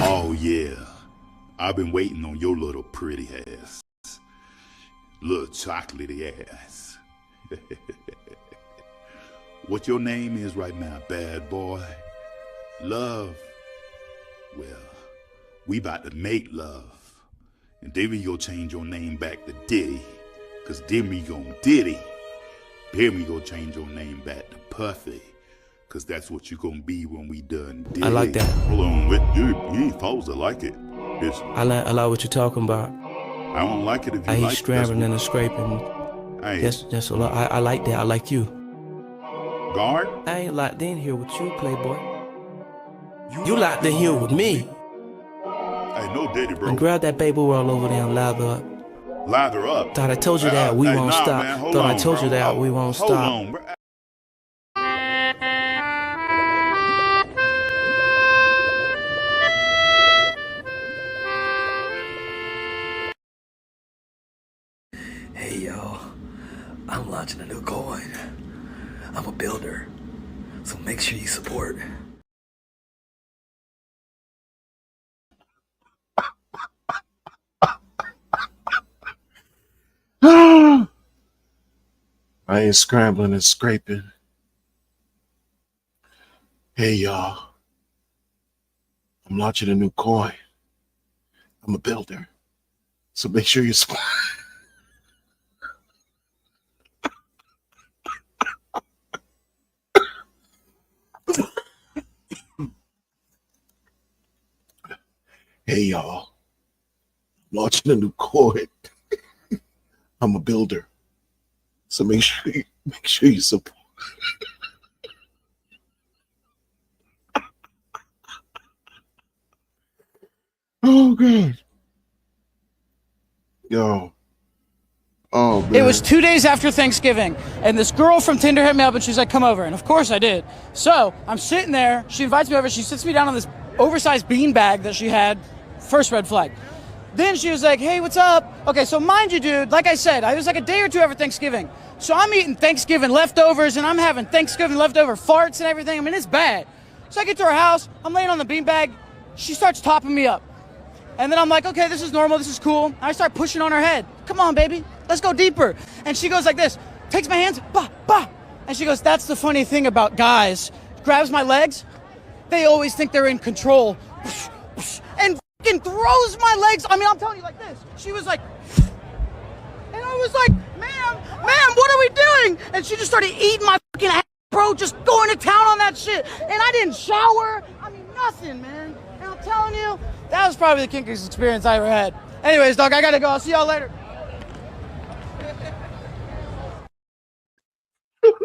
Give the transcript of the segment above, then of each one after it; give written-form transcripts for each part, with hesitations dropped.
Oh yeah, I've been waiting on your little pretty ass. Little chocolatey ass. What your name is right now, bad boy? Love? Well, we about to make love. And then we gonna change your name back to Diddy. Cause then we gonna Diddy. Then we gonna change your name back to Puffy. Cause that's what you gonna be when we done Diddy. I like that. Hold on, you ain't supposed to like it. I like what you're talking about. I don't like it if you I like he's scrambling and scraping. That's a lot. I like that. I like you. Guard? I ain't locked in here with you, playboy. You locked in here with me. Hey, no Diddy, bro. And grab that baby world over there and lather up. Lather up? Thought I told you that we won't stop. Man, Thought I told you that we won't stop. Hold on, bro. Hey y'all, I'm launching a new coin. I'm a builder, so make sure you support. I ain't scrambling and scraping. Hey y'all, I'm launching a new coin. I'm a builder, so make sure you support. Hey y'all, launching a new coin. I'm a builder, so make sure you support. Oh god, yo. Oh, man. It was 2 days after Thanksgiving, and this girl from Tinder hit me up, and she's like, come over. And of course I did. So I'm sitting there. She invites me over. She sits me down on this oversized bean bag that she had. First red flag. Then she was like, hey, what's up? Okay, so mind you, dude, like I said, I was like a day or two after Thanksgiving. So I'm eating Thanksgiving leftovers, and I'm having Thanksgiving leftover farts and everything. I mean, it's bad. So I get to her house. I'm laying on the bean bag. She starts topping me up. And then I'm like, okay, this is normal, this is cool. I start pushing on her head. Come on, baby, let's go deeper. And she goes like this, takes my hands, bah, bah. And she goes, that's the funny thing about guys. Grabs my legs, they always think they're in control. And fucking throws my legs, I mean, I'm telling you like this. She was like, and I was like, ma'am, what are we doing? And she just started eating my fucking ass, bro, just going to town on that shit. And I didn't shower, I mean, nothing, man. And I'm telling you, that was probably the kinkiest experience I ever had. Anyways, dog, I gotta go. I'll see y'all later. Has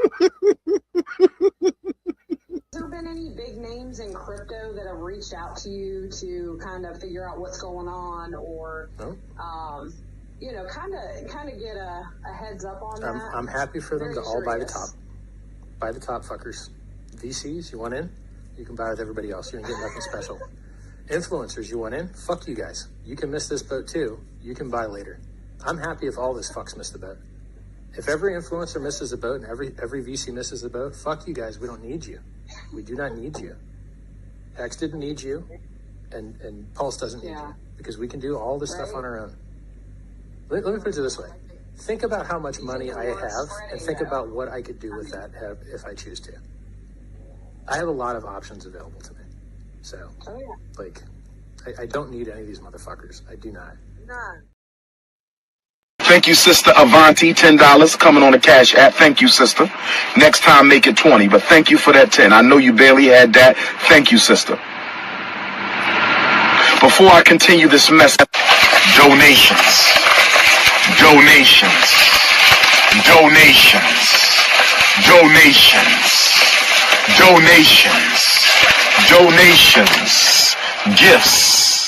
there been any big names in crypto that have reached out to you to kind of figure out what's going on, or, you know, kind of get a heads up on that? I'm happy for them to all buy the top. Buy the top, fuckers. VCs, you want in? You can buy with everybody else. You ain't getting nothing special. Influencers, you want in? Fuck you guys. You can miss this boat too. You can buy later. I'm happy if all this fucks miss the boat. If every influencer misses the boat and every VC misses the boat, fuck you guys. We don't need you. We do not need you. X didn't need you, and Pulse doesn't need you, because we can do all this stuff on our own. Let me put it this way. Think about how much money I have, and think about what I could do with that if I choose to. I have a lot of options available to me. So, like, I don't need any of these motherfuckers. I do not. Thank you, Sister Avanti, $10 coming on the Cash App. Thank you, sister. Next time, make it 20, but thank you for that 10. I know you barely had that. Thank you, sister. Before I continue this mess, donations, gifts,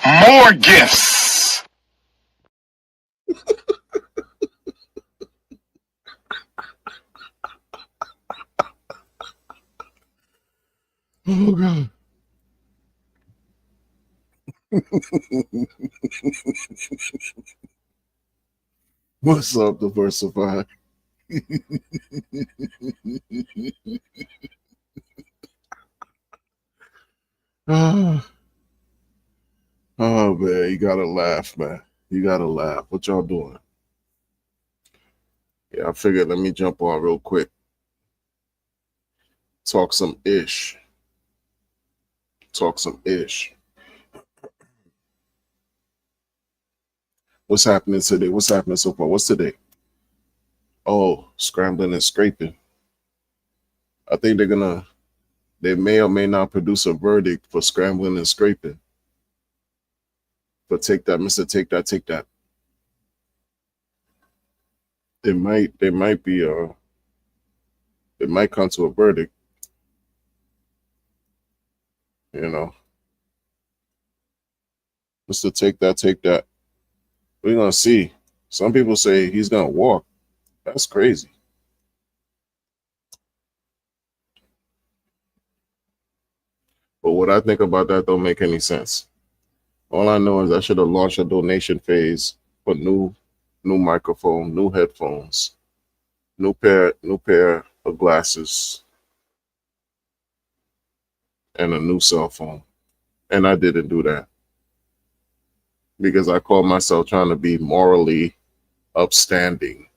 more gifts. Oh god. What's up, Diversify? Oh man, you gotta laugh, man. You gotta laugh. What y'all doing? Yeah, I figured let me jump on real quick. Talk some ish. Talk some ish. What's happening today? What's happening so far? What's today? Oh, scrambling and scraping. I think they may or may not produce a verdict for scrambling and scraping. But take that, Mr. Take that, take that. They might be it might come to a verdict, you know. Mr. Take that, take that. We're gonna see. Some people say he's gonna walk. That's crazy. But what I think about that don't make any sense. All I know is I should have launched a donation phase for new microphone, new headphones, new pair of glasses, and a new cell phone. And I didn't do that because I called myself trying to be morally upstanding.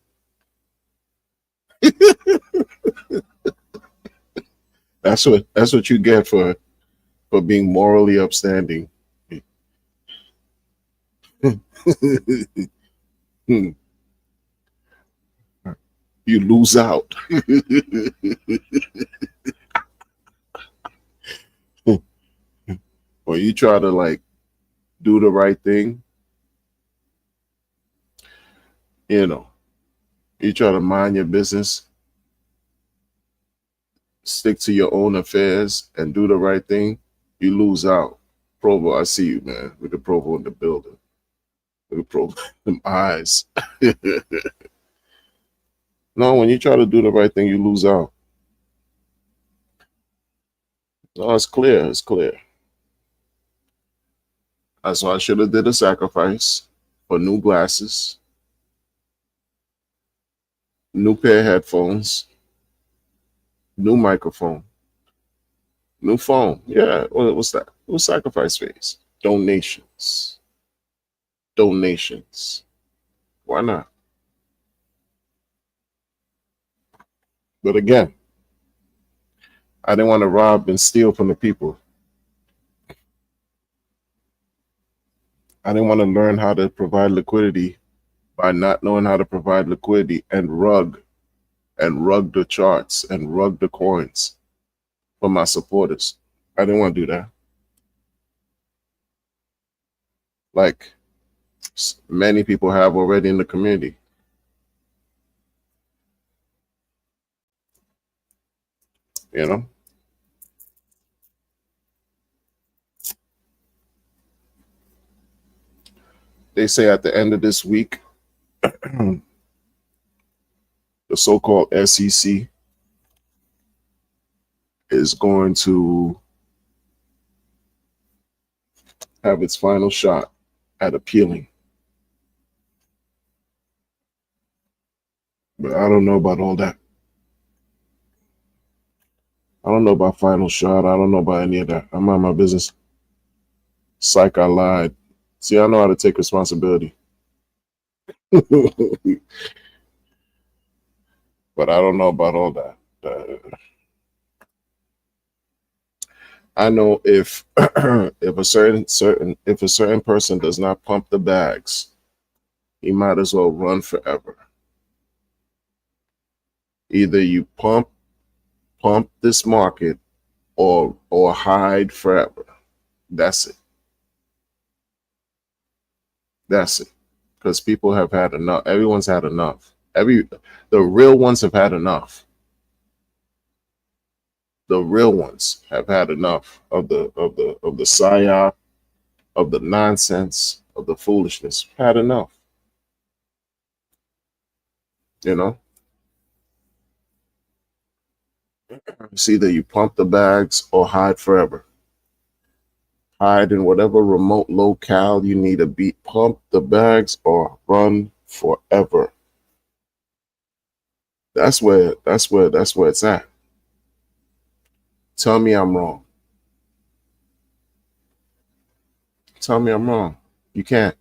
That's what you get for being morally upstanding. You lose out. When you try to like do the right thing, you know, you try to mind your business, stick to your own affairs, and do the right thing, you lose out. Provo, I see you, man. With the Provo in the building. With the Provo, them eyes. No, when you try to do the right thing, you lose out. No, it's clear. It's clear. So I should have did a sacrifice for new glasses, new pair of headphones, new microphone, new phone. Yeah, what's that? It was sacrifice phase. Donations. Donations. Why not? But again, I didn't want to rob and steal from the people. I didn't want to learn how to provide liquidity by not knowing how to provide liquidity and rug the charts and rug the coins for my supporters. I didn't want to do that. Like many people have already in the community. You know? They say at the end of this week, the so-called SEC is going to have its final shot at appealing. But I don't know about all that. I don't know about final shot. I don't know about any of that. I'm on my business. Psych, I lied. See, I know how to take responsibility. But I don't know about all that. I know if if a certain person does not pump the bags, he might as well run forever. Either you pump this market or hide forever. That's it. That's it. Because people have had enough. Everyone's had enough. The real ones have had enough. The real ones have had enough of the psyop, of the nonsense, of the foolishness. Had enough. You know? It's either you pump the bags or hide forever. Hide in whatever remote locale you need to be. Pump the bags or run forever. That's where it's at. Tell me I'm wrong. Tell me I'm wrong. You can't.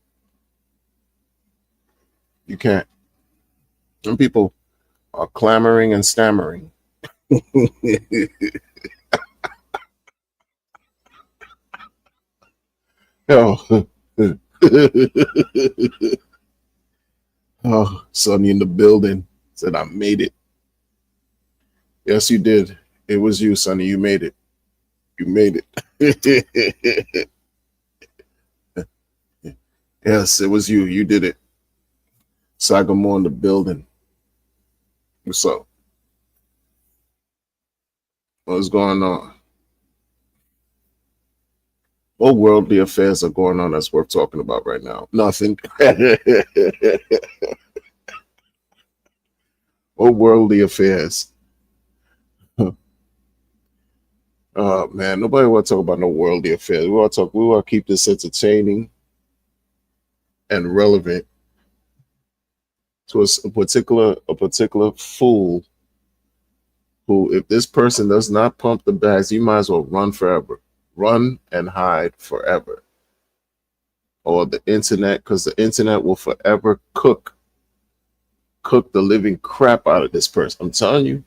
You can't. Some people are clamoring and stammering. Oh, oh, Sonny in the building said, I made it. Yes, you did. It was you, Sonny. You made it. You made it. Yes, it was you. You did it. Sagamore in the building. What's up? What's going on? What worldly affairs are going on that's worth talking about right now? Nothing. What worldly affairs? Oh man, nobody want to talk about no worldly affairs. We want to keep this entertaining and relevant to a particular fool who, if this person does not pump the bags, you might as well run forever. Run and hide forever. Or the internet, because the internet will forever cook the living crap out of this person. I'm telling you.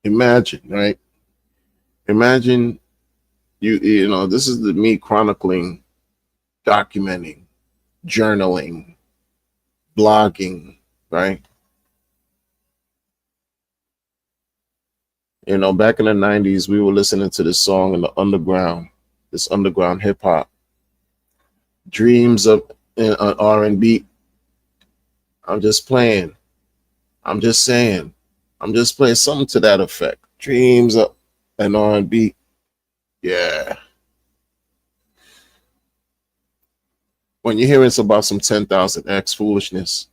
Imagine, right? Imagine you know, this is me chronicling, documenting, journaling, blogging, right? You know, back in the 90s, we were listening to this song in the underground, this underground hip hop. Dreams of R&B. I'm just playing. I'm just saying. I'm just playing something to that effect. Dreams of an R&B. Yeah. When you're hearing about some 10,000X foolishness,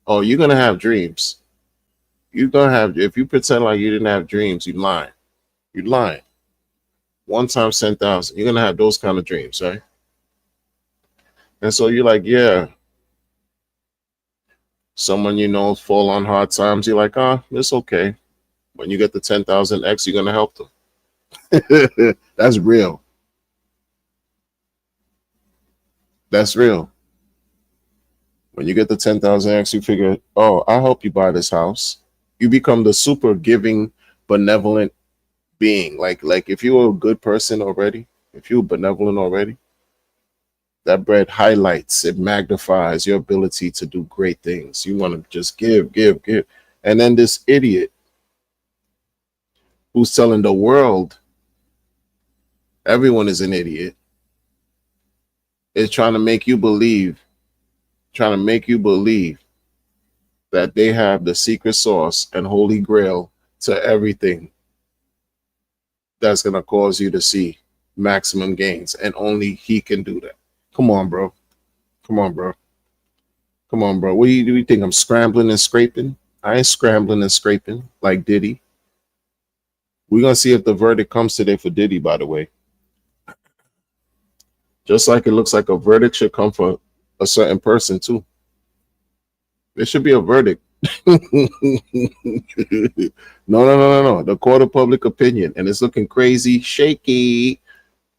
oh, you're going to have dreams. You're going to have, if you pretend like you didn't have dreams, you're lying. You're lying. 1 times 10,000. You're going to have those kind of dreams, right? And so you're like, yeah. Someone you know fall on hard times. You're like, it's okay. When you get the 10,000X, you're going to help them. That's real. That's real. When you get the 10,000X, you figure, oh, I'll help you buy this house. You become the super giving, benevolent being. Like if you were a good person already, if you were benevolent already, that bread highlights, it magnifies your ability to do great things. You want to just give. And then this idiot who's telling the world everyone is an idiot is trying to make you believe that they have the secret sauce and holy grail to everything that's going to cause you to see maximum gains. And only he can do that. Come on, bro. What do you think? I'm scrambling and scraping? I ain't scrambling and scraping like Diddy. We're going to see if the verdict comes today for Diddy, by the way. Just like it looks like a verdict should come for a certain person, too. There should be a verdict. No. The court of public opinion. And it's looking crazy, shaky.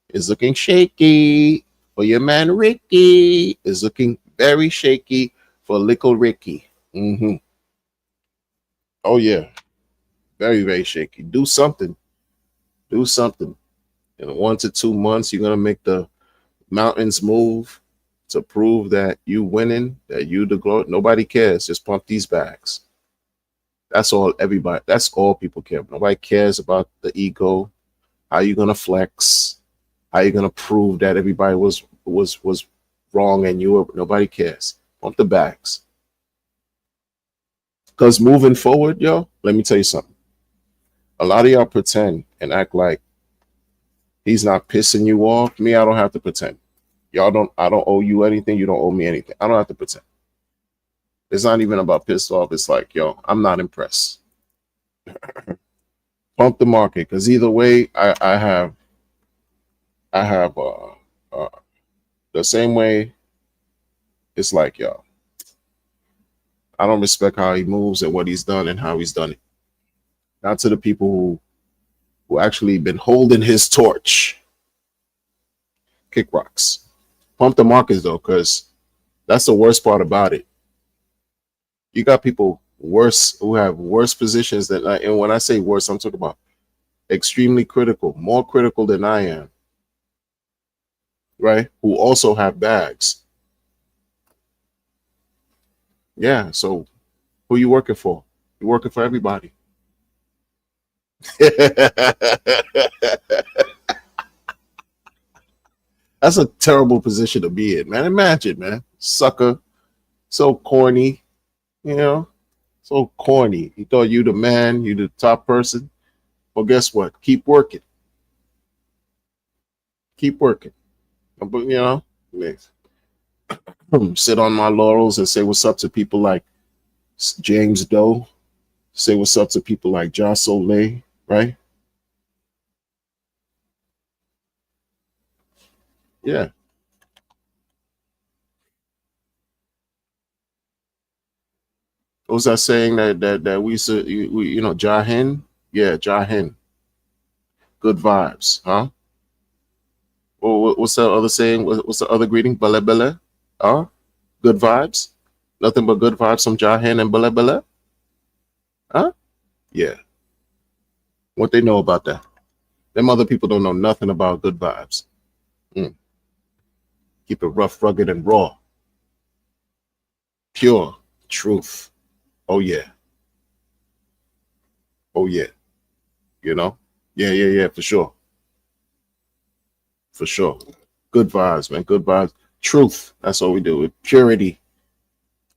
It's looking shaky for your man Ricky. It's looking very shaky for Little Ricky. Oh, yeah. Very, very shaky. Do something. In 1 to 2 months, you're going to make the mountains move to prove that you winning, that you the glory. Nobody cares. Just pump these bags. That's all people care about. Nobody cares about the ego. How you going to flex? How you going to prove that everybody was wrong and you were? Nobody cares. Pump the bags. Because moving forward, yo, let me tell you something. A lot of y'all pretend and act like he's not pissing you off. Me, I don't have to pretend. I don't owe you anything. You don't owe me anything. I don't have to pretend. It's not even about pissed off. It's like, yo, I'm not impressed. Pump the market, because either way, I have The same way it's like, y'all, I don't respect how he moves and what he's done and how he's done it. Not to the people who actually been holding his torch. Kick rocks. Pump the markers though, because that's the worst part about it. You got people worse who have worse positions than I, and when I say worse, I'm talking about extremely critical, more critical than I am, right? Who also have bags. Yeah, so who you working for? You're working for everybody. That's a terrible position to be in, man. Imagine, man. Sucker. So corny, you know? So corny. You thought you the man, you the top person. Well, guess what? Keep working. Keep working. But, you know, sit on my laurels and say what's up to people like James Doe. Say what's up to people like Ja Soleil, right? Yeah. What was that saying that we said, you know, Jahin? Yeah, Jahin. Good vibes, huh? What's the other saying? What's the other greeting? Bele bele? Huh? Good vibes? Nothing but good vibes from Jahin and bele bele? Huh? Yeah. What they know about that? Them other people don't know nothing about good vibes. Keep it rough, rugged, and raw. Pure truth. Oh, yeah. Oh, yeah. You know? Yeah, for sure. For sure. Good vibes, man. Good vibes. Truth. That's what we do. With purity.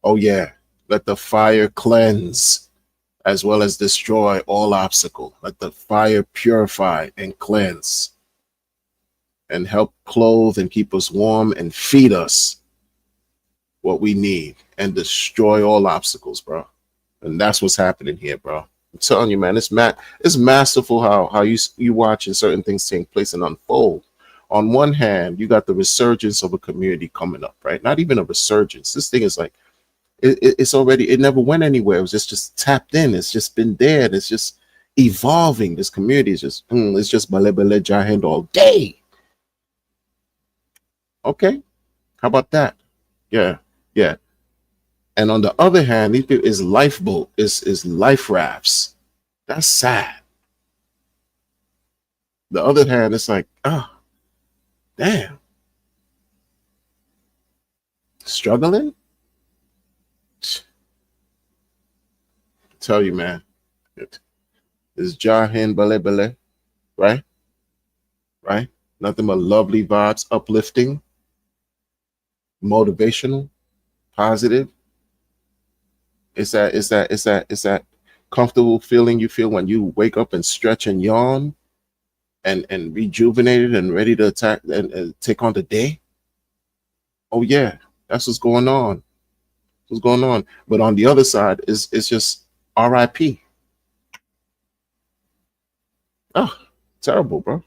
Oh, yeah. Let the fire cleanse as well as destroy all obstacle. Let the fire purify and cleanse and help clothe and keep us warm and feed us what we need and destroy all obstacles, bro. And that's what's happening here, bro. I'm telling you, man, it's masterful how you watching certain things take place and unfold. On one hand, you got the resurgence of a community coming up, right? Not even a resurgence. This thing is like, it's already, it never went anywhere. It was just tapped in. It's just been there. It's just evolving. This community is just, it's just bale bale jahend all day. Okay. How about that? Yeah. And on the other hand, these people is lifeboat, is life rafts. That's sad. The other hand, it's like, damn. Struggling? Tell you, man. It's Jahin Bale Bale, right? Right? Nothing but lovely vibes, uplifting, motivational, positive. It's that comfortable feeling you feel when you wake up and stretch and yawn and rejuvenated and ready to attack and take on the day. Oh yeah, that's what's going on. What's going on? But on the other side is just RIP. Oh, terrible, bro.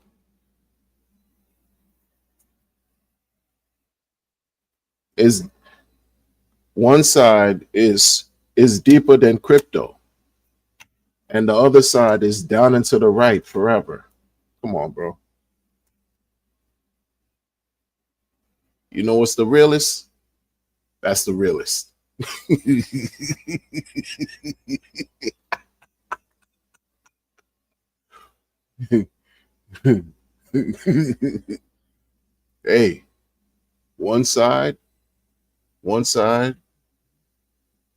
Is one side is deeper than crypto, and the other side is down and to the right forever. Come on, bro. You know what's the realest? That's the realest. Hey, one side,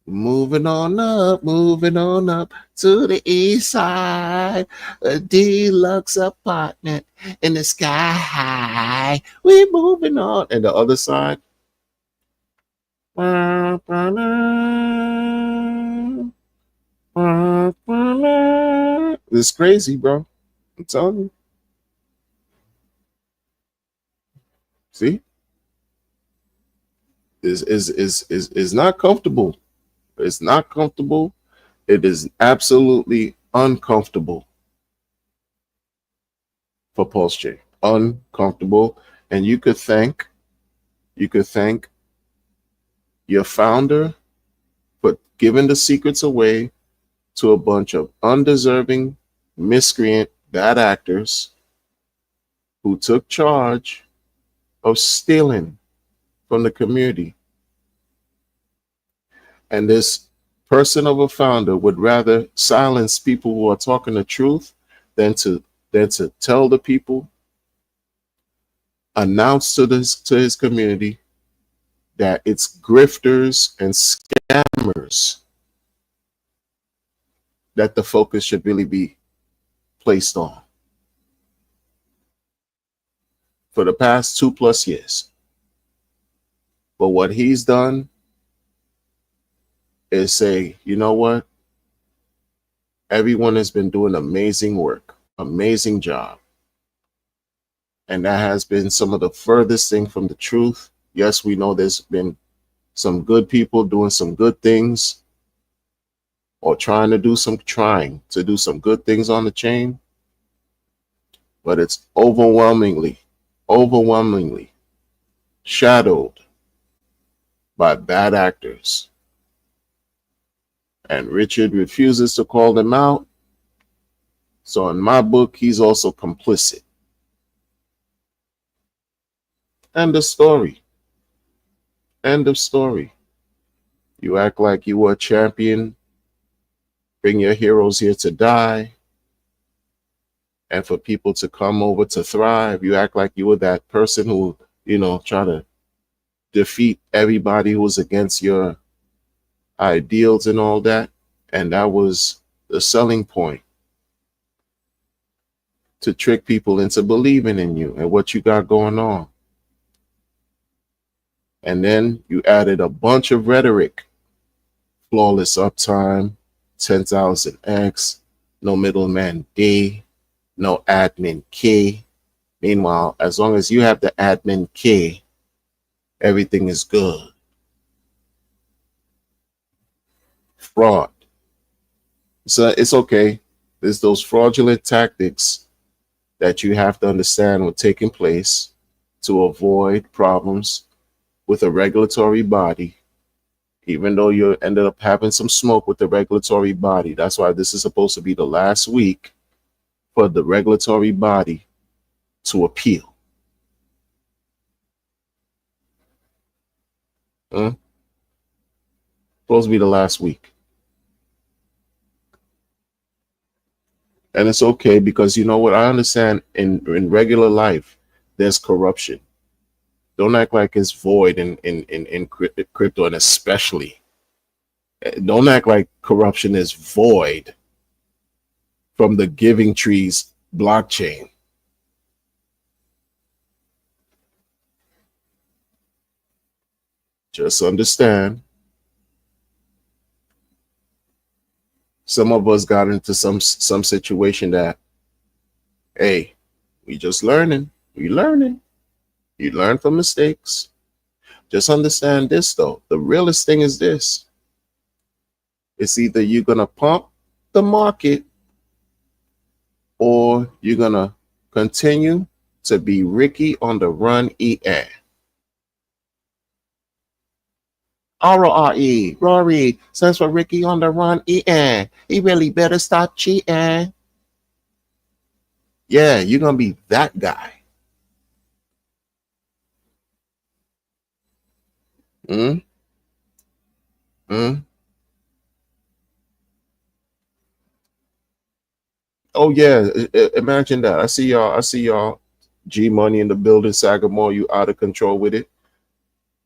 moving on up to the east side, a deluxe apartment in the sky high. We moving on, and the other side, it's crazy, bro. I'm telling you. See, is not comfortable. It's not comfortable. It is absolutely uncomfortable for Pulse J. Uncomfortable. And you could thank You could thank your founder for giving the secrets away to a bunch of undeserving, miscreant, bad actors who took charge of stealing from the community. And this person of a founder would rather silence people who are talking the truth than to tell the people, announce to his community that it's grifters and scammers that the focus should really be placed on for the past 2+ years. But what he's done is say, you know what? Everyone has been doing amazing work, amazing job. And that has been some of the furthest thing from the truth. Yes, we know there's been some good people doing some good things or trying to do some good things on the chain. But it's overwhelmingly shadowed by bad actors. And Richard refuses to call them out. So in my book, he's also complicit. End of story. End of story. You act like you were a champion. Bring your heroes here to die. And for people to come over to thrive, you act like you were that person who, try to defeat everybody who was against your ideals and all that. And that was the selling point, to trick people into believing in you and what you got going on. And then you added a bunch of rhetoric: flawless uptime, 10,000x, no middleman D, no admin K. Meanwhile, as long as you have the admin K, everything is good. Fraud. So it's okay. There's those fraudulent tactics that you have to understand were taking place to avoid problems with a regulatory body, even though you ended up having some smoke with the regulatory body. That's why this is supposed to be the last week for the regulatory body to appeal. Supposed to be the last week. And it's okay, because you know what? I understand in regular life, there's corruption. Don't act like it's void in crypto, and especially don't act like corruption is void from the Giving Trees blockchain. Just understand, some of us got into some situation that, hey, we just learning. You learn from mistakes. Just understand this, though. The realest thing is this. It's either you're going to pump the market, or you're going to continue to be Ricky on the run EA. R-O-R-E, Rory, stands for Ricky on the run EA. He really better stop cheating. Yeah, you're going to be that guy. Oh yeah, imagine that. I see y'all. G Money in the building. Sagamore, you out of control with it.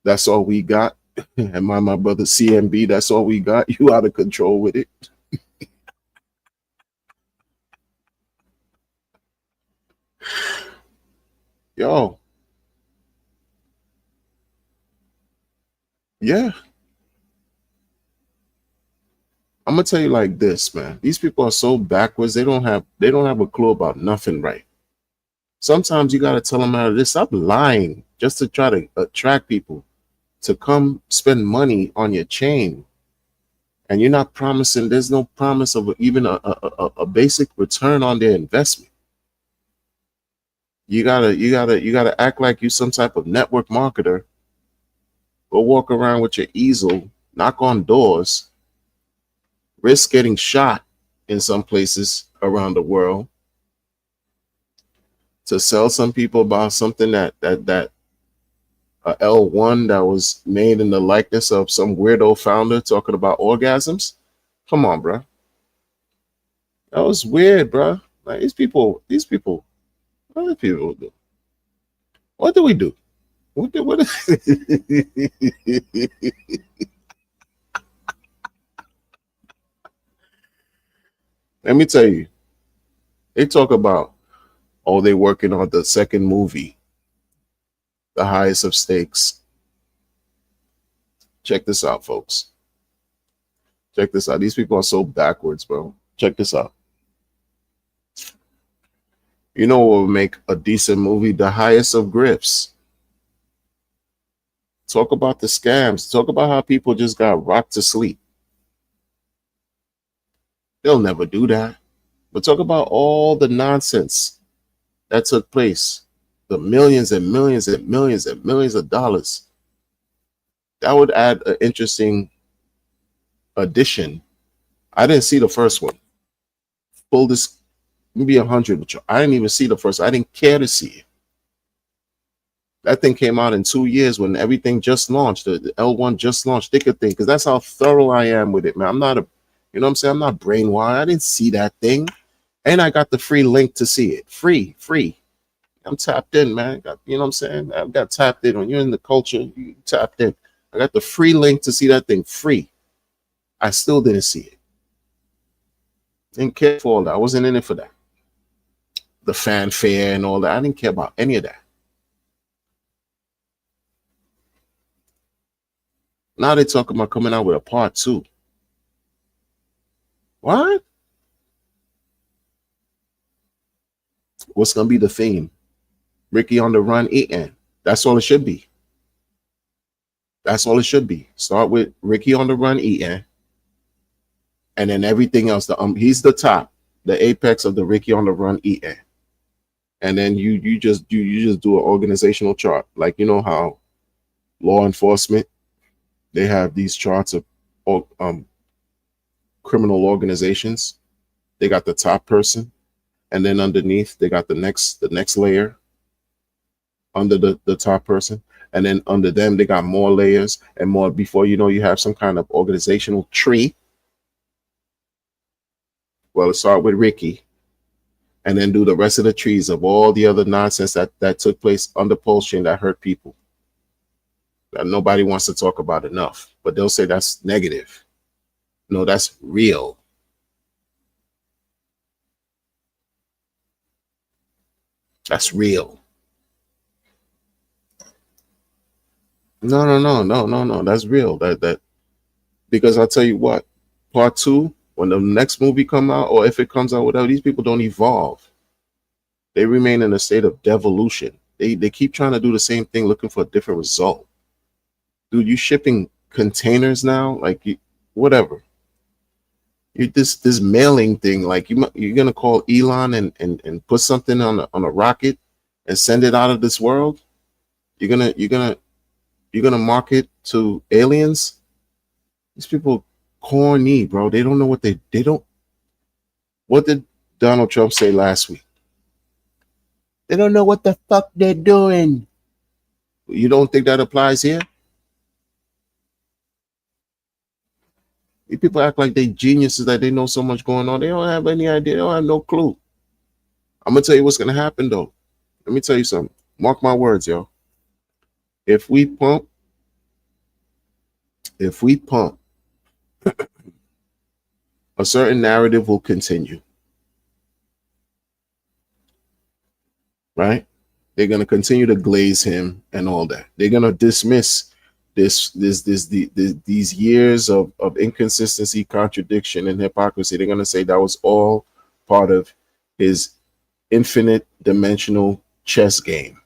That's all we got. And my brother CMB, that's all we got. You out of control with it. Yo. Yeah. I'm gonna tell you like this, man. These people are so backwards. They don't have a clue about nothing, right? Sometimes you gotta tell them out of this. Stop lying just to try to attract people to come spend money on your chain, and you're not promising. There's no promise of even a basic return on their investment. You gotta act like you some type of network marketer Go walk around with your easel, knock on doors, risk getting shot in some places around the world to sell some people about something that L1 that was made in the likeness of some weirdo founder talking about orgasms. Come on, bro. That was weird, bro. Like these people, what do people do? What do we do? What? Let me tell you, they talk about, oh, they working on the second movie, The Highest of Stakes. Check this out, folks. Check this out. These people are so backwards, bro. Check this out. You know what would make a decent movie? The Highest of Grifts. Talk about the scams. Talk about how people just got rocked to sleep. They'll never do that. But talk about all the nonsense that took place. The millions and millions and millions and millions of dollars. That would add an interesting addition. I didn't see the first one. Full this, maybe 100 with you. I didn't even see the first. I didn't care to see it. That thing came out in 2 years when everything just launched. The L1 just launched. Thick of thing, because that's how thorough I am with it, man. I'm not a, you know what I'm saying? I'm not brainwashed. I didn't see that thing. And I got the free link to see it. Free. I'm tapped in, man. You know what I'm saying? I've got tapped in. When you're in the culture, you tapped in. I got the free link to see that thing free. I still didn't see it. Didn't care for all that. I wasn't in it for that. The fanfare and all that. I didn't care about any of that. Now they talk about coming out with a part 2. What? What's going to be the theme? Ricky on the Run eating. That's all it should be. That's all it should be. Start with Ricky on the Run eating. And then everything else. He's the top, the apex of the Ricky on the Run eating. And then you just do an organizational chart. Like, you know how law enforcement, they have these charts of criminal organizations. They got the top person, and then underneath they got the next layer under the top person, and then under them they got more layers and more. Before you know, you have some kind of organizational tree. Well, it start with Ricky, and then do the rest of the trees of all the other nonsense that took place under Pulse Chain that hurt people. That nobody wants to talk about enough, but they'll say that's negative. No, that's real. That's real. No. That's real. That because I'll tell you what, part 2, when the next movie come out, or if it comes out, whatever, these people don't evolve. They remain in a state of devolution. They keep trying to do the same thing, looking for a different result. Dude, you shipping containers now, like whatever. You this mailing thing, like you're gonna call Elon and put something on a rocket and send it out of this world. You're gonna market to aliens. These people corny, bro. They don't know what they don't. What did Donald Trump say last week? They don't know what the fuck they're doing. You don't think that applies here? People act like they geniuses, that they know so much going on. They don't have any idea. They don't have no clue. I'm going to tell you what's going to happen, though. Let me tell you something. Mark my words, yo. If we pump, a certain narrative will continue. Right? They're going to continue to glaze him and all that. They're going to dismiss these years of inconsistency, contradiction, and hypocrisy. They're going to say that was all part of his infinite dimensional chess game.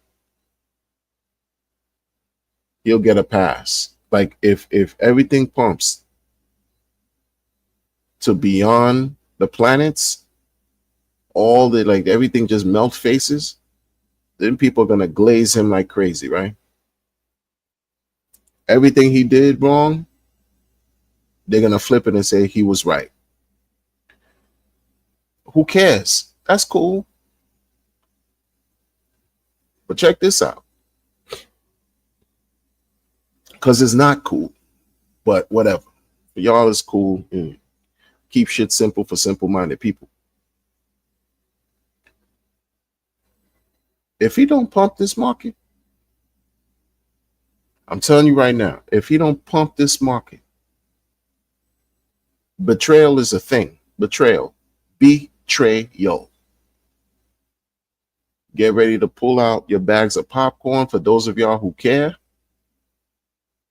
He'll get a pass. Like if everything pumps to beyond the planets, all the, like, everything just melt faces, then people are going to glaze him like crazy, right? everything he did wrong, they're gonna flip it and say he was right. Who cares? That's cool. But check this out. Because it's not cool. But whatever. For y'all, it's cool. Keep shit simple for simple-minded people. If he don't pump this market, I'm telling you right now, if he don't pump this market, betrayal is a thing. Betrayal. Betrayal. Get ready to pull out your bags of popcorn for those of y'all who care.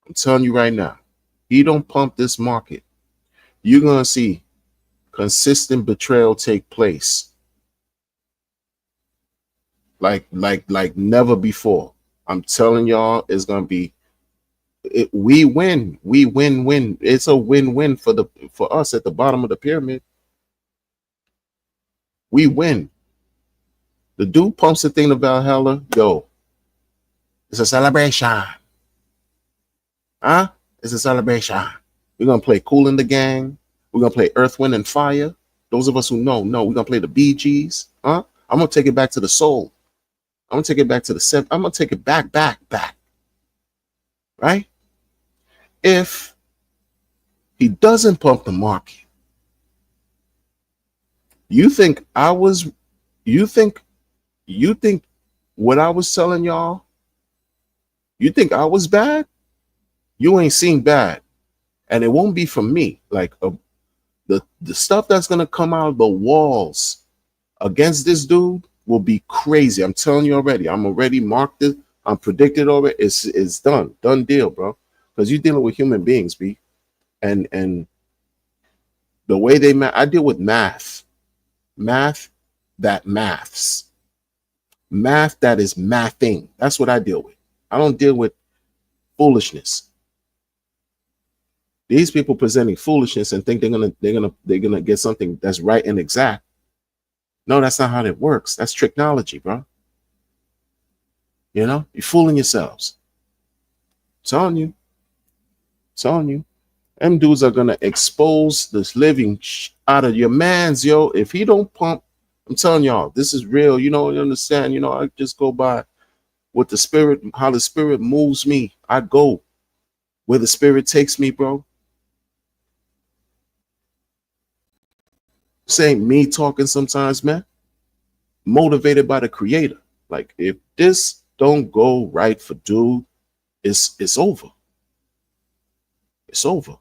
I'm telling you right now, he don't pump this market, you're going to see consistent betrayal take place. Like never before. I'm telling y'all, it's going to be, we win. We win. It's a win-win for us at the bottom of the pyramid. We win. The dude pumps the thing to Valhalla. Yo, it's a celebration. Huh? It's a celebration. We're going to play Kool and the Gang. We're going to play Earth, Wind, and Fire. Those of us who know, we're going to play the Bee Gees. Huh? I'm going to take it back to the soul. I'm going to take it back to the seven. I'm going to take it back. Right? If he doesn't pump the market, you think what I was telling y'all, you think I was bad? You ain't seen bad. And it won't be from me. Like the stuff that's going to come out of the walls against this dude will be crazy. I'm telling you already. I'm already marked it. I'm predicted already. It's done. Done deal, bro. Because you're dealing with human beings, B. And the way they I deal with math. Math that maths. Math that is mathing. That's what I deal with. I don't deal with foolishness. These people presenting foolishness and think they're gonna get something that's right and exact. No, that's not how that works. That's technology, bro. You know, you're fooling yourselves. It's on you. It's on you. Them dudes are gonna expose this living out of your man's, yo. If he don't pump, I'm telling y'all, this is real. You know, you understand. You know, I just go by what the spirit, how the spirit moves me. I go where the spirit takes me, bro. This ain't me talking sometimes, man. Motivated by the creator. Like, if this don't go right for dude, it's over. It's over.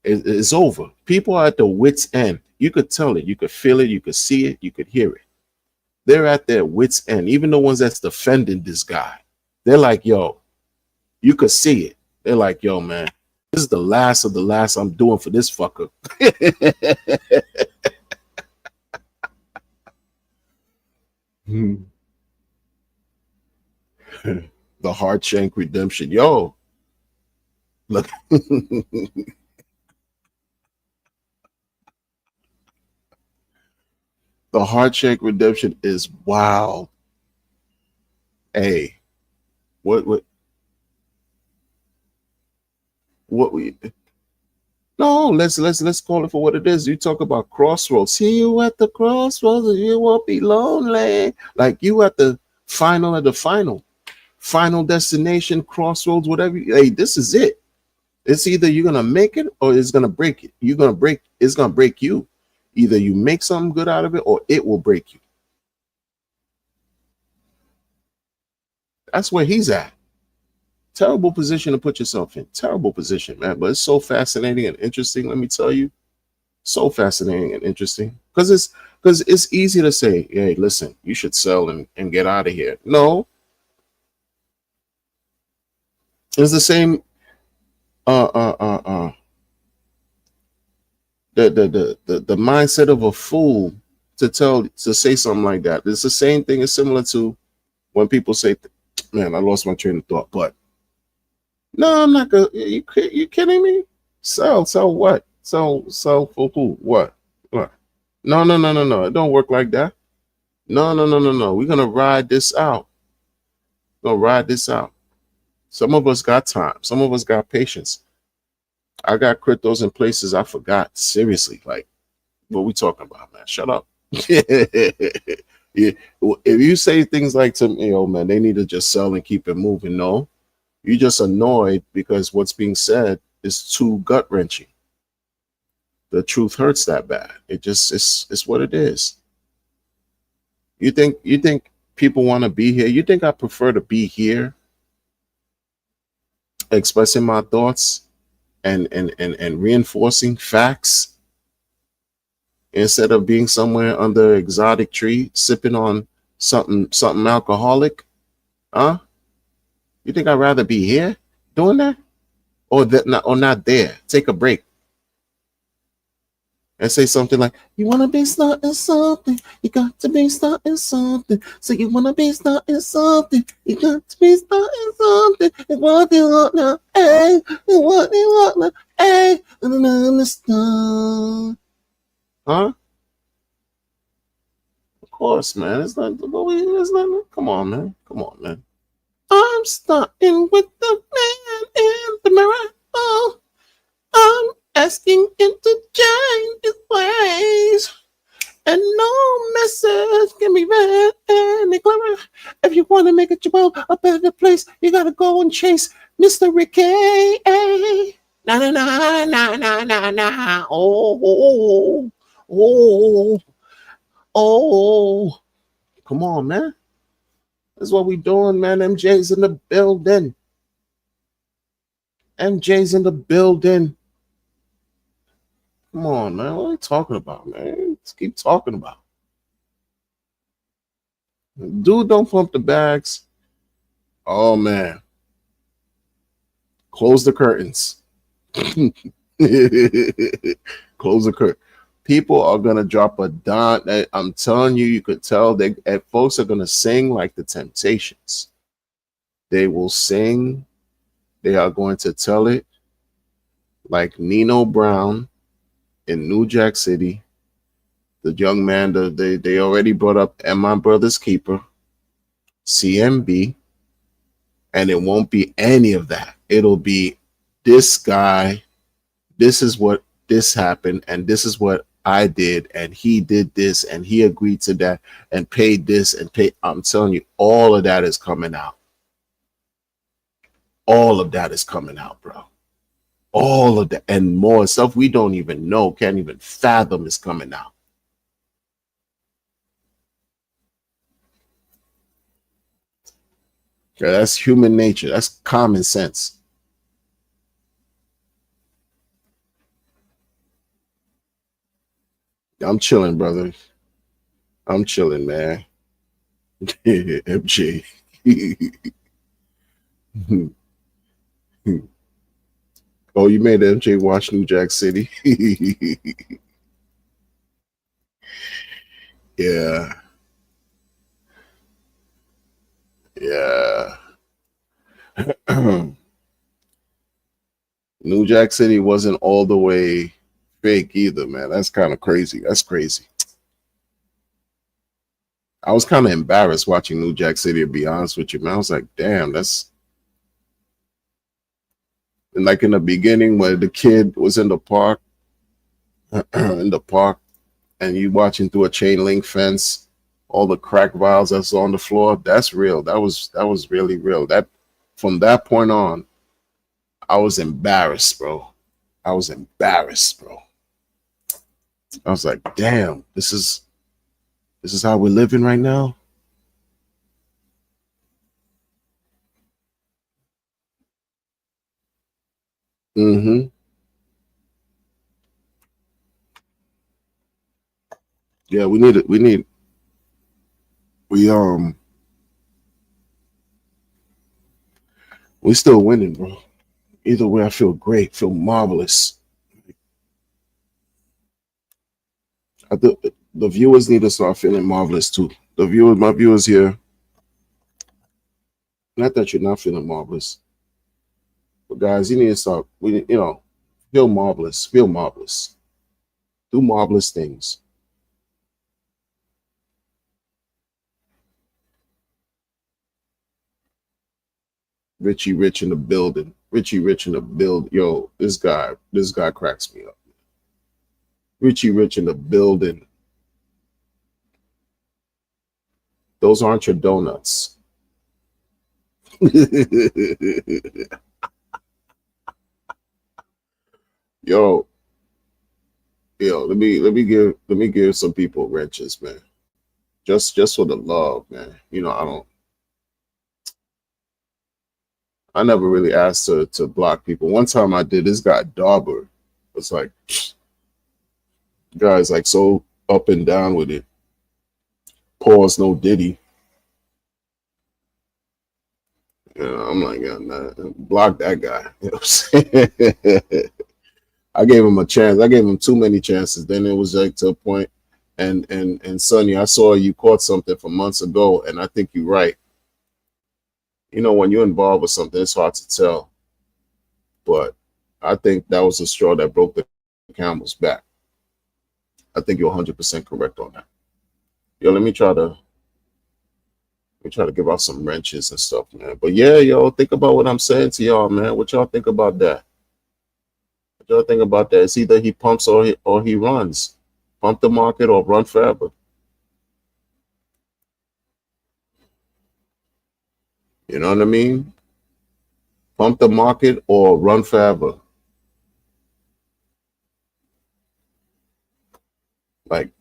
It's over. People are at the wit's end. You could tell it. You could feel it. You could see it. You could hear it. They're at their wit's end. Even the ones that's defending this guy. They're like, yo, you could see it. They're like, yo, man, this is the last of the last I'm doing for this fucker. The Heart Shank Redemption. Yo, look. The Heart Shank Redemption is wow. Hey, what we? No, let's call it for what it is. You talk about crossroads. See you at the crossroads, and you won't be lonely. Like you at the final of the final destination, crossroads, whatever. Hey, this is it. It's either you're gonna make it or it's gonna break it. It's gonna break you. Either you make something good out of it or it will break you. That's where he's at. Terrible position to put yourself in. Terrible position, man. But it's so fascinating and interesting, let me tell you. So fascinating and interesting. Because it's easy to say, hey, listen, you should sell and get out of here. No. It's the same the mindset of a fool to say something like that. It's the same thing. It's similar to when people say, man, I lost my train of thought, but no, I'm not gonna. You kidding me? Sell what? Sell for who? What? No. It don't work like that. No. We're gonna ride this out. Some of us got time. Some of us got patience. I got cryptos in places I forgot. Seriously, like, what we talking about, man? Shut up. Yeah. If you say things like to me, oh man, they need to just sell and keep it moving. No, you're just annoyed because what's being said is too gut wrenching. The truth hurts that bad. It's what it is. You think people want to be here? You think I prefer to be here expressing my thoughts and reinforcing facts instead of being somewhere under an exotic tree sipping on something alcoholic? Huh? You think I'd rather be here doing that? Or not there? Take a break and say something like, you want to be starting something, you got to be starting something. So you want to be starting something, you got to be starting something. And what you want now, hey, and what you want now, hey, and I understand. Huh? Of course, man. It's not, come on, man. Come on, man. I'm starting with the man in the mirror. Oh, I'm asking him to change his ways. And no message can be read any clearer. If you want to make it your world a better place, you gotta go and chase Mr. Ricky. Na na na na na na na. Oh, oh, oh. Come on, man. That's what we doing, man. MJ's in the building. MJ's in the building. Come on, man. What are we talking about, man? Let's keep talking about. Dude, don't pump the bags. Oh, man. Close the curtains. Close the curtain. People are going to drop a dime. I'm telling you, you could tell folks are going to sing like the Temptations. They will sing. They are going to tell it like Nino Brown in New Jack City. The young man, they already brought up And My Brother's Keeper, CMB, and it won't be any of that. It'll be this guy, this is what this happened, and this is what I did, and he did this, and he agreed to that, and paid this, and paid. I'm telling you, all of that is coming out. All of that is coming out, bro. All of that and more stuff we don't even know, can't even fathom is coming out. Yeah, that's human nature. That's common sense. I'm chilling, brother. I'm chilling, man. MJ. Oh, you made MJ watch New Jack City? Yeah. Yeah. New Jack City wasn't all the way fake either, man. That's kind of crazy. That's crazy. I was kind of embarrassed watching New Jack City, to be honest with you, man. I was like, damn, that's... And like in the beginning where the kid was in the park, and you watching through a chain link fence, all the crack vials that's on the floor, that's real. That was really real. That from that point on, I was embarrassed, bro. I was like, damn, this is how we're living right now. Mm-hmm. Yeah, we still winning, bro. Either way, I feel great, feel marvelous. The viewers need to start feeling marvelous too. My viewers here, not that you're not feeling marvelous, but guys, you need to start. Feel marvelous, do marvelous things. Richie Rich in the building. Richie Rich in the build. Yo, this guy cracks me up. Richie Rich in the building. Those aren't your donuts. Yo, let me give some people wrenches, man. Just for the love, man. You know, I never really asked to block people. One time I did. This guy Dauber was like, guy's like so up and down with it. Pause, no Diddy. I'm like, yeah, nah, block that guy. You know what I'm saying? I gave him a chance. I gave him too many chances. Then it was like to a point. And Sonny, I saw you caught something from months ago, and I think you're right. You know, when you're involved with something, it's hard to tell. But I think that was the straw that broke the camel's back. I think you're 100% correct on that. Yo, let me try to give out some wrenches and stuff, man. But yeah, yo, think about what I'm saying to y'all, man. What y'all think about that? What y'all think about that? It's either he pumps or he runs. Pump the market or run forever. You know what I mean? Pump the market or run forever. Like,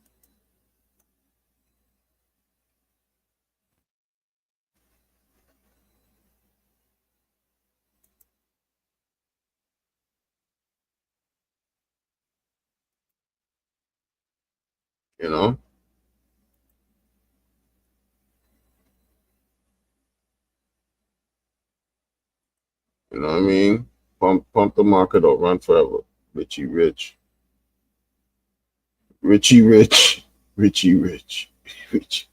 you know? You know what I mean? Pump the market or run forever. Richie Rich. Richie Rich. Richie Rich. Richie.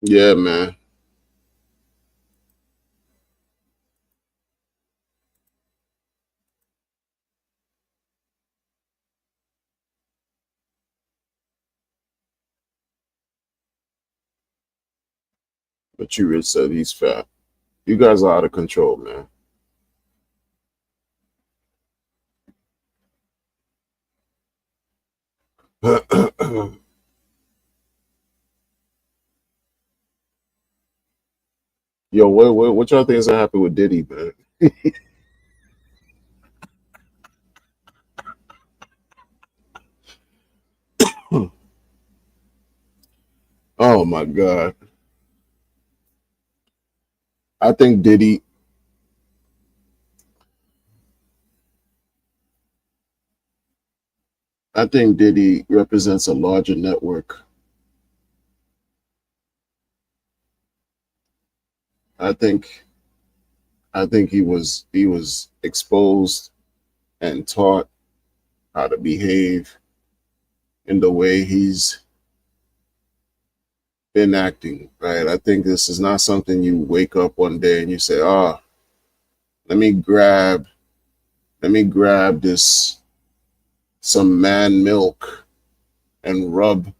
Yeah, man. But you Rich said he's fat. You guys are out of control, man. Yo, what y'all think is gonna happen with Diddy, man? Oh my God. I think Diddy represents a larger network. I think he was exposed and taught how to behave in the way he's been acting, right? I think this is not something you wake up one day and you say, let me grab this some man milk and rub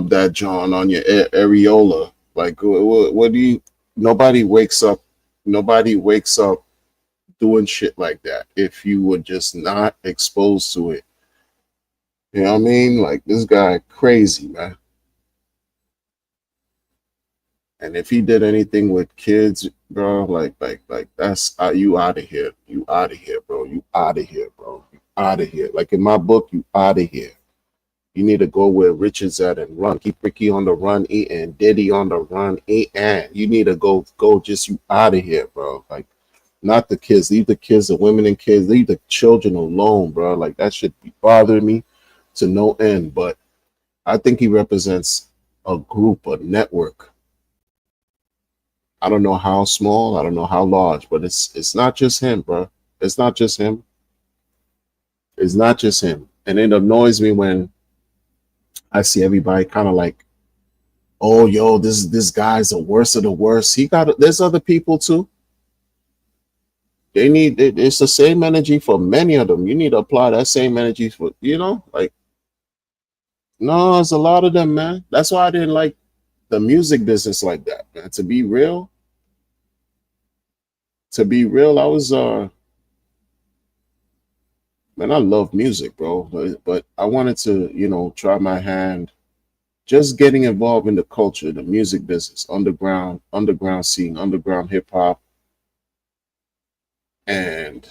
that John on your areola. Like, what do you? Nobody wakes up doing shit like that if you were just not exposed to it. You know what I mean? Like, this guy crazy, man. And if he did anything with kids, bro, like that's you out of here. You out of here, bro. You out of here, bro. You out of here. Like in my book, you out of here. You need to go where Richard's at and run. Keep Ricky on the run, and Diddy on the run, and you need to go. Just you out of here, bro. Like Not the kids. Leave the kids, the women and kids. Leave the children alone, bro. Like that should be bothering me to no end. But I think he represents a group, a network. I don't know how small, I don't know how large, but it's not just him, bro. It's not just him. It's not just him. And it annoys me when I see everybody kind of like, oh, yo, this guy's the worst of the worst. There's other people too. They need it's the same energy for many of them. You need to apply that same energy for, like, no, it's a lot of them, man. That's why I didn't like the music business like that, man. To be real, I was man, I love music, bro. But I wanted to, try my hand just getting involved in the culture, the music business, underground scene, underground hip hop. And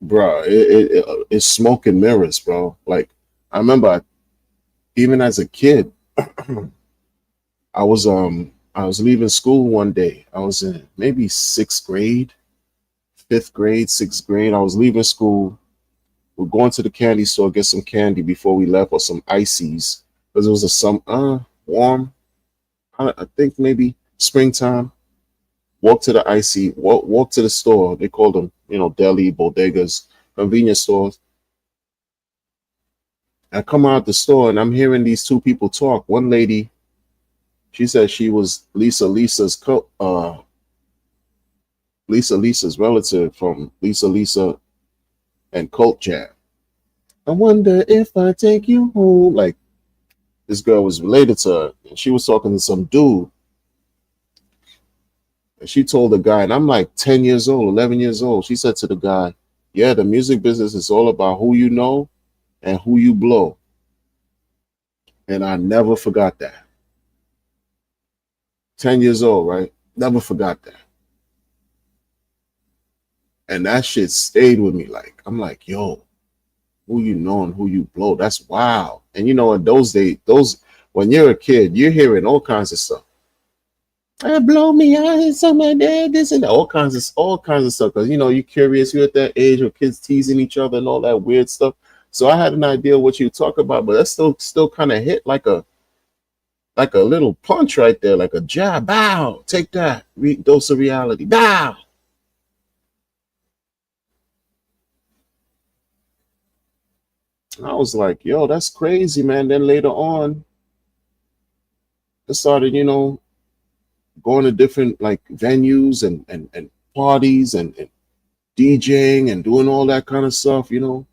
bro, it's smoke and mirrors, bro. Like I remember even as a kid, I was leaving school one day. I was in maybe 6th grade, 5th grade, 6th grade. I was leaving school. We're going to the candy store, get some candy before we left, or some ices, because it was warm. I think maybe springtime. Walk to the icy, walk to the store. They called them, deli, bodegas, convenience stores. I come out the store and I'm hearing these two people talk. One lady, she said she was Lisa's relative from Lisa and Cult Jam. I wonder if I take you home. Like this girl was related to her, and she was talking to some dude. And she told the guy, and I'm like 10 years old, 11 years old. She said to the guy, yeah, the music business is all about who you know and who you blow. And I never forgot that. 10 years old, right? Never forgot that. And that shit stayed with me. Like, I'm like, yo, who you know and who you blow. That's wild. And in those days, when you're a kid, you're hearing all kinds of stuff. I blow me out, somebody there, this and that, all kinds of stuff. Because you're curious, you're at that age where kids teasing each other and all that weird stuff. So I had an idea what you talk about, but that still kind of hit like a little punch right there, like a jab. Bow, take that, dose of reality. Bow. I was like, yo, that's crazy, man. Then later on, I started, going to different like venues and parties and DJing and doing all that kind of stuff, and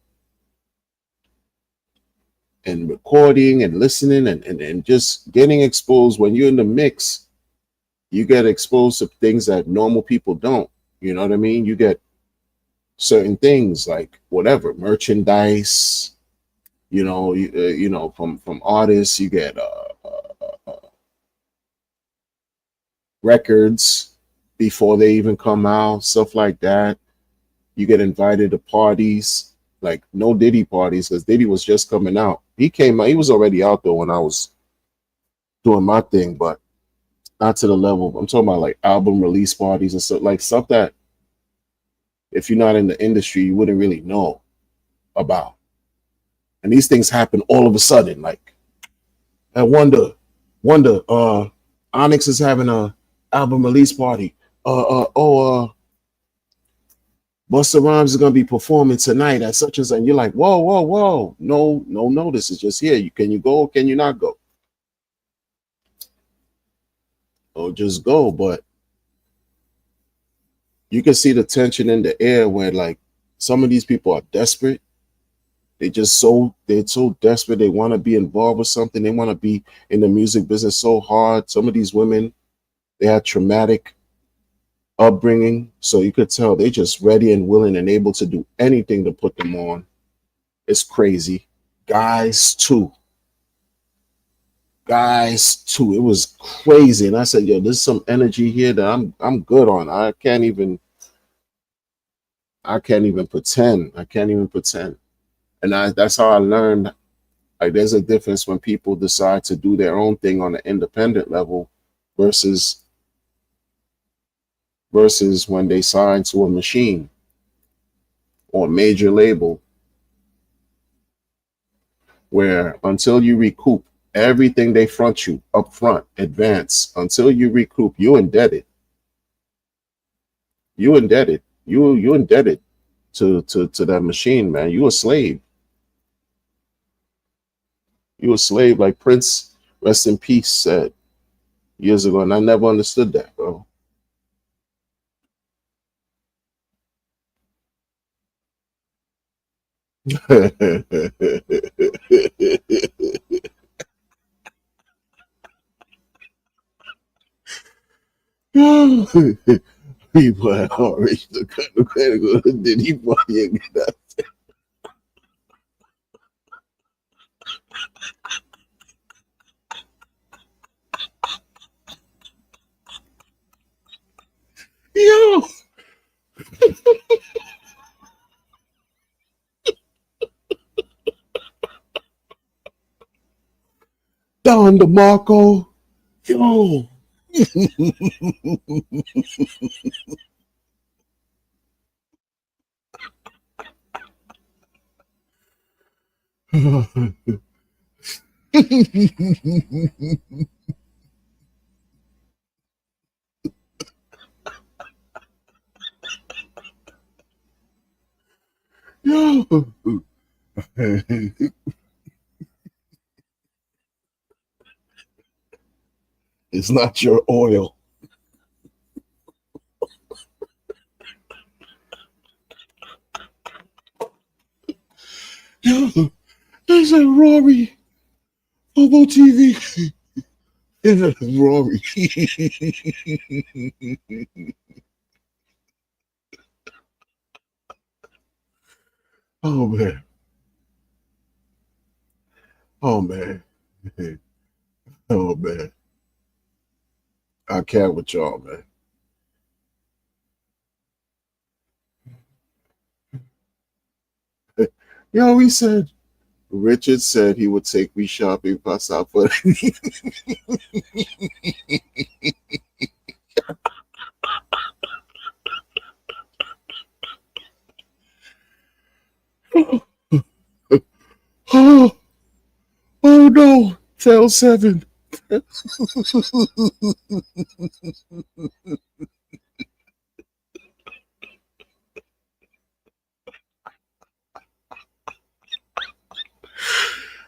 recording and listening and just getting exposed. When you're in the mix, you get exposed to things that normal people don't. You know what I mean? You get certain things like whatever, merchandise, from artists. You get records before they even come out, stuff like that. You get invited to parties, like no Diddy parties, because Diddy was just coming out. He came out, he was already out there when I was doing my thing, but not to the level. I'm talking about like album release parties and stuff that if you're not in the industry, you wouldn't really know about. And these things happen all of a sudden. Like, I wonder, Onyx is having a album release party. Busta Rhymes is gonna be performing tonight at such and such. And you're like, whoa. No notice. It's just here. Can you go or can you not go? Or just go. But you can see the tension in the air where like some of these people are desperate. They're so desperate. They want to be involved with something. They want to be in the music business so hard. Some of these women, they had traumatic upbringing, so you could tell they just ready and willing and able to do anything to put them on. It's crazy. Guys too. It was crazy. And I said, yo, there's some energy here that I'm good on. I can't even pretend. And that's how I learned, like, there's a difference when people decide to do their own thing on an independent level versus versus when they sign to a machine or a major label, where until you recoup everything they front you up front, advance, until you recoup, you're indebted. You indebted. You indebted to that machine, man. You a slave. You a slave, like Prince, rest in peace, said years ago, and I never understood that, bro. People had outraged the critical. Did he funny again? Yo. Don DeMarco. Yo. Yo. It's not your oil. Yo, there's a Rory Hobo TV. It's Rory. Oh man. Oh man. Oh man. I can't with y'all, man. Yo, he said, Richard said he would take me shopping past out for oh no, Tell 7.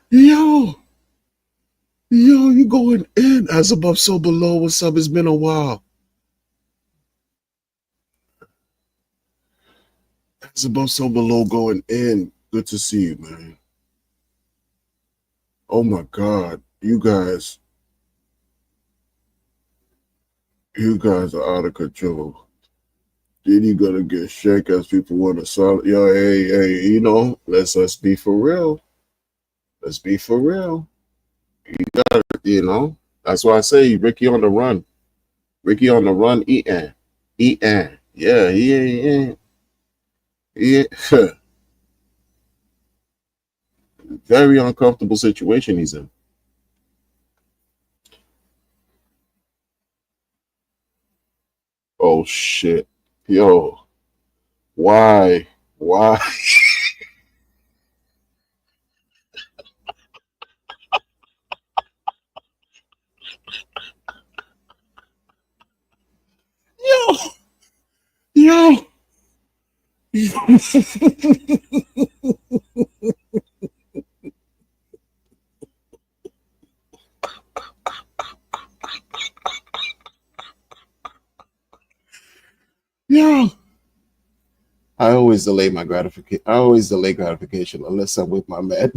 Yo, you going in as above, so below. What's up? It's been a while. As above, so below going in. Good to see you, man. Oh my God, you guys are out of control. Then you gonna get shake as people want to solid. Yo, hey, you know, let's be for real. Let's be for real. You got it, you know. That's why I say Ricky on the run. Ricky on the run, eating. Yeah, he ain't. Very uncomfortable situation he's in. Oh shit. Yo. Why? Yo. Yo. I always delay gratification unless I'm with my man.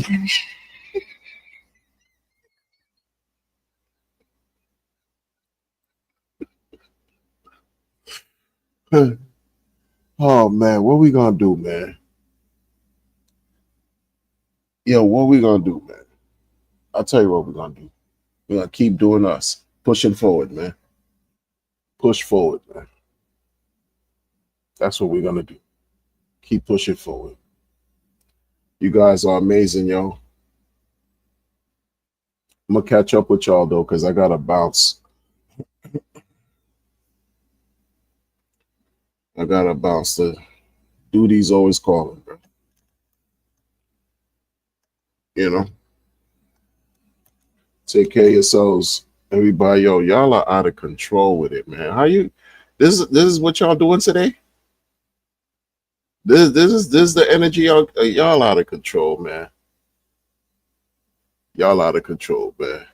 Oh man, what we gonna do, man? Yo, what we gonna do, man? I'll tell you what we're gonna do. We're gonna keep doing us, pushing forward, man. Push forward, man. That's what we're gonna do. Keep pushing forward. You guys are amazing, yo. I'm gonna catch up with y'all though, because I gotta bounce. I gotta bounce. The duty's always calling, bro. You know, take care of yourselves, everybody. Yo, y'all are out of control with it, man. How you? This is what y'all doing today. This is the energy y'all out of control, man. Y'all out of control, man.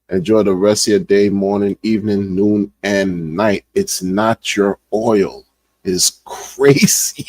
Enjoy the rest of your day, morning, evening, noon, and night. It's not your oil. It's crazy.